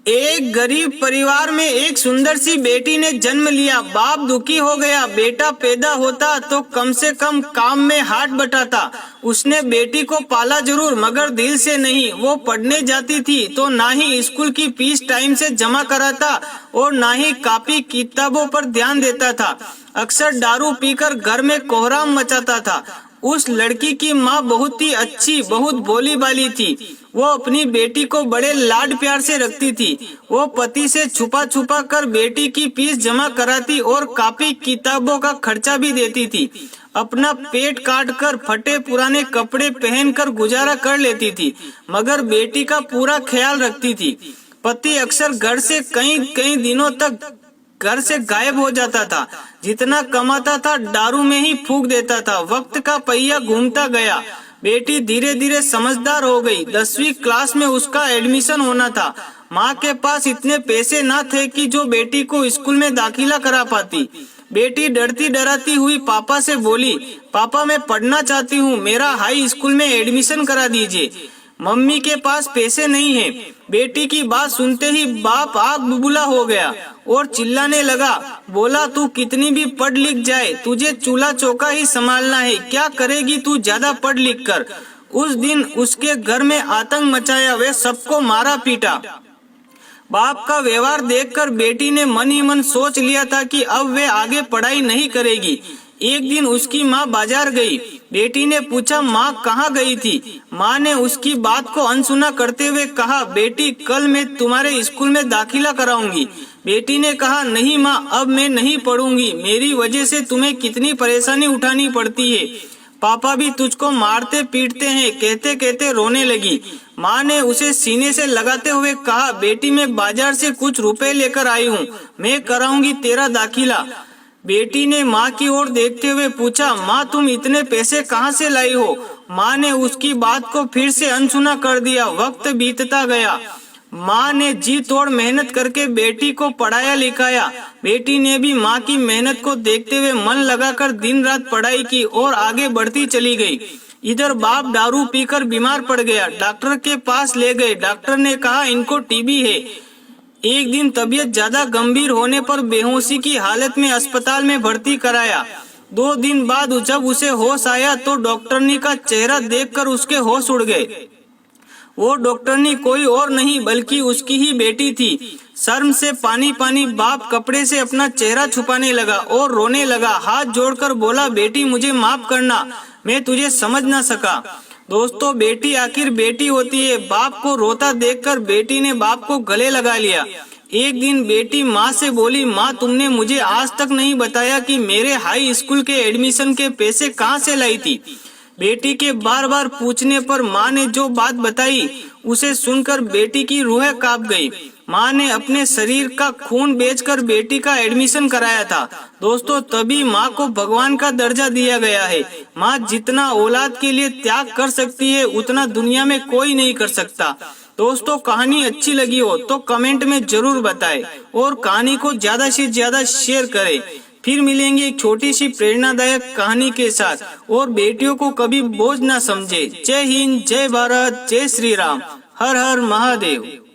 एक गरीब परिवार में एक सुंदर सी बेटी ने जन्म लिया। बाप दुखी हो गया। बेटा पैदा होता तो कम से कम काम में हाथ बटाता। उसने बेटी को पाला जरूर मगर दिल से नहीं। वो पढ़ने जाती थी तो ना ही स्कूल की फीस टाइम से जमा कराता और ना ही कॉपी किताबों पर ध्यान देता था। अक्सर दारू पीकर घर में कोहराम मचाता था। उस लड़की की माँ बहुत ही अच्छी, बहुत भोली भाली थी। वो अपनी बेटी को बड़े लाड प्यार से रखती थी। वो पति से छुपा छुपा कर बेटी की फीस जमा कराती और कॉपी किताबों का खर्चा भी देती थी। अपना पेट काट कर फटे पुराने कपड़े पहनकर गुजारा कर लेती थी मगर बेटी का पूरा ख्याल रखती थी। पति अक्सर घर से कई कई दिनों तक घर से गायब हो जाता था। जितना कमाता था दारू में ही फूंक देता था। वक्त का पहिया घूमता गया। बेटी धीरे धीरे समझदार हो गई। 10वीं क्लास में उसका एडमिशन होना था। माँ के पास इतने पैसे न थे कि जो बेटी को स्कूल में दाखिला करा पाती। बेटी डरती डराती हुई पापा से बोली, पापा मैं पढ़ना चाहती हूँ, मेरा हाई स्कूल में एडमिशन करा दीजिए। मम्मी के पास पैसे नहीं है। बेटी की बात सुनते ही बाप आग बुबुला हो गया और चिल्लाने लगा, बोला तू कितनी भी पढ़ लिख जाए तुझे चूल्हा चौका ही संभालना है। क्या करेगी तू ज्यादा पढ़ लिख कर। उस दिन उसके घर में आतंक मचाया। वे सबको मारा पीटा। बाप का व्यवहार देखकर बेटी ने मन ही मन सोच लिया था कि अब वे आगे पढ़ाई नहीं करेगी। एक दिन उसकी माँ बाजार गई। बेटी ने पूछा, माँ कहाँ गई थी। माँ ने उसकी बात को अनसुना करते हुए कहा, बेटी कल मैं तुम्हारे स्कूल में दाखिला कराऊंगी। बेटी ने कहा, नहीं माँ अब मैं नहीं पढ़ूंगी। मेरी वजह से तुम्हें कितनी परेशानी उठानी पड़ती है। पापा भी तुझको मारते पीटते हैं। कहते कहते रोने लगी। माँ ने उसे सीने से लगाते हुए कहा, बेटी मैं बाजार से कुछ रुपए लेकर आई हूँ, मैं कराऊंगी तेरा दाखिला। बेटी ने माँ की ओर देखते हुए पूछा, माँ तुम इतने पैसे कहाँ से लाई हो। माँ ने उसकी बात को फिर से अनसुना कर दिया। वक्त बीतता गया। माँ ने जी तोड़ मेहनत करके बेटी को पढ़ाया लिखाया। बेटी ने भी माँ की मेहनत को देखते हुए मन लगाकर दिन रात पढ़ाई की और आगे बढ़ती चली गई। इधर बाप दारू पीकर बीमार पड़ गया। डॉक्टर के पास ले गए। डॉक्टर ने कहा इनको टीबी है। एक दिन तबीयत ज्यादा गंभीर होने पर बेहोशी की हालत में अस्पताल में भर्ती कराया। 2 दिन बाद जब उसे होश आया तो डॉक्टरनी का चेहरा देखकर उसके होश उड़ गए। वो डॉक्टरनी कोई और नहीं बल्कि उसकी ही बेटी थी। शर्म से पानी पानी बाप कपड़े से अपना चेहरा छुपाने लगा और रोने लगा। हाथ जोड़कर बोला, बेटी मुझे माफ करना, मैं तुझे समझ ना सका। दोस्तों बेटी आखिर बेटी होती है। बाप को रोता देखकर बेटी ने बाप को गले लगा लिया। एक दिन बेटी माँ से बोली, माँ तुमने मुझे आज तक नहीं बताया कि मेरे हाई स्कूल के एडमिशन के पैसे कहाँ से लाई थी। बेटी के बार बार पूछने पर माँ ने जो बात बताई उसे सुनकर बेटी की रूह कांप गई। माँ ने अपने शरीर का खून बेचकर बेटी का एडमिशन कराया था। दोस्तों तभी माँ को भगवान का दर्जा दिया गया है। माँ जितना औलाद के लिए त्याग कर सकती है उतना दुनिया में कोई नहीं कर सकता। दोस्तों कहानी अच्छी लगी हो तो कमेंट में जरूर बताएं और कहानी को ज्यादा से ज्यादा शेयर करें। फिर मिलेंगे एक छोटी सी प्रेरणादायक कहानी के साथ। और बेटियों को कभी बोझ ना समझे। जय हिंद, जय भारत, जय श्री राम, हर हर महादेव।